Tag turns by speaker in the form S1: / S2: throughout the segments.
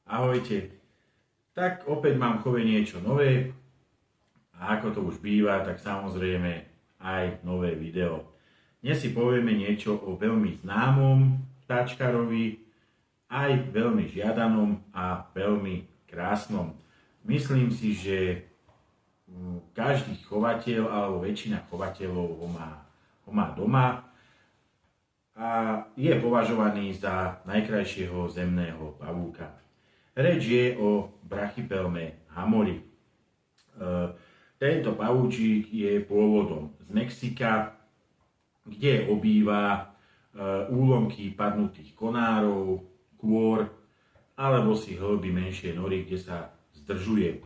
S1: Ahojte. Tak opäť mám v chove niečo nové a ako to už býva, tak samozrejme aj nové video. Dnes si povieme niečo o veľmi známom vtáčkarovi, aj veľmi žiadanom a veľmi krásnom. Myslím si, že každý chovateľ alebo väčšina chovateľov ho má doma a je považovaný za najkrajšieho zemného pavúka. Reč je o Brachypelme hamori. Tento pavúčik je pôvodom z Mexika, kde obýva úlomky padnutých konárov, kôr, alebo si hlbí menšie nory, kde sa zdržuje.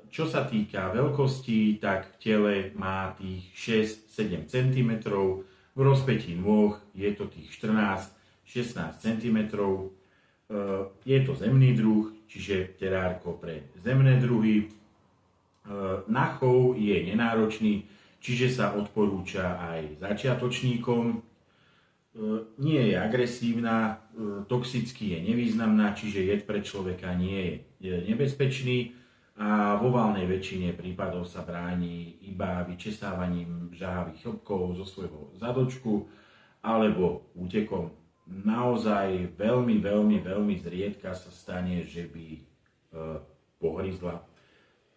S1: Čo sa týka veľkosti, tak v tele má tých 6-7 cm, v rozpätí nôh je to tých 14-16 cm. Je to zemný druh, čiže terárko pre zemné druhy. Na chov je nenáročný, čiže sa odporúča aj začiatočníkom. Nie je agresívna, toxicky je nevýznamná, čiže jed pre človeka nie je nebezpečný a vo valnej väčšine prípadov sa bráni iba vyčesávaním žahavých chrbkov zo svojho zadočku alebo útekom. Naozaj veľmi zriedka sa stane, že by pohryzla.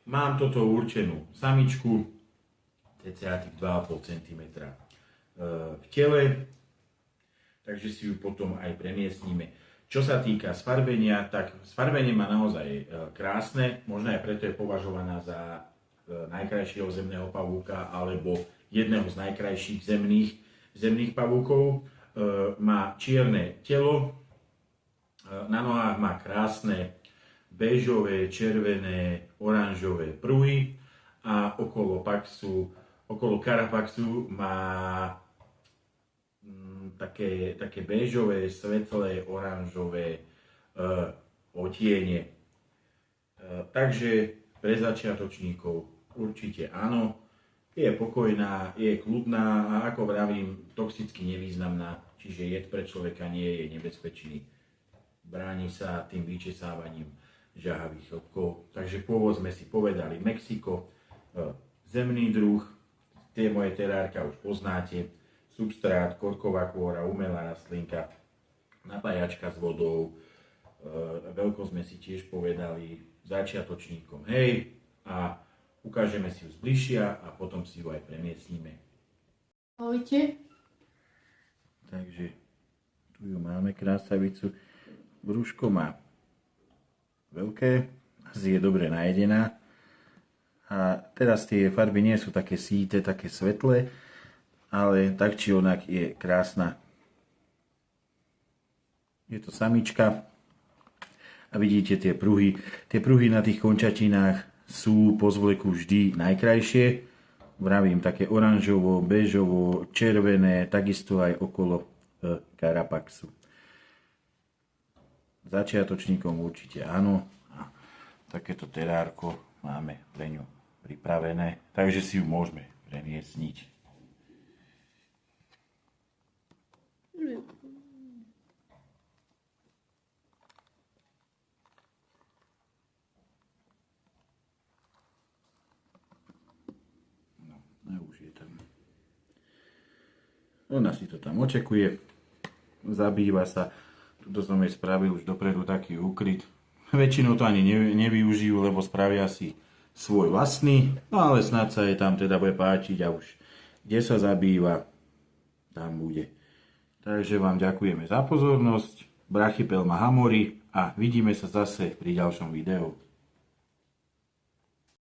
S1: Mám toto určenú samičku, cca 2,5 cm v tele, takže si ju potom aj premiestnime. Čo sa týka sfarbenia, tak sfarbenie má naozaj krásne, možno aj preto je považovaná za najkrajšieho zemného pavúka alebo jedného z najkrajších zemných pavúkov. Má čierne telo, na nohách má krásne béžové, červené, oranžové pruhy a okolo carapaxu má také béžové, svetlé, oranžové otiene. Takže pre začiatočníkov určite áno. Je pokojná, je kľudná a ako vravím, toxicky nevýznamná, čiže jed pre človeka nie je nebezpečný. Bráni sa tým vyčesávaním žahavých chrbkov. Takže pôvod sme si povedali Mexiko, zemný druh, tie moje terárka už poznáte, substrát, korková kôra, umelá rastlinka, napájačka s vodou, veľkosť sme si tiež povedali začiatočníkom, hej, a ukážeme si ju zbližšia a potom si ju aj premiestnime.
S2: Ahojte.
S1: Takže tu ju máme, krásavicu. Brúško má veľké, asi je dobre najedená. A teraz tie farby nie sú také síte, také svetlé, ale tak či onak je krásna. Je to samička a vidíte tie pruhy. Tie pruhy na tých končatinách sú po zvleku vždy najkrajšie. Vravím, také oranžovo, béžovo, červené, takisto aj okolo carapaxu. Začiatočníkom určite áno. A takéto terárko máme pre ňu pripravené, takže si ju môžeme premiestniť. Ona si to tam očekuje, zabýva sa. Tuto som jej spravil už dopredu taký úkryt. Väčšinou to ani nevyužijú, lebo spravia si svoj vlastný, no ale snad sa jej tam teda bude páčiť a už kde sa zabýva, tam bude. Takže vám ďakujeme za pozornosť, Brachypelma hamori a vidíme sa zase pri ďalšom videu.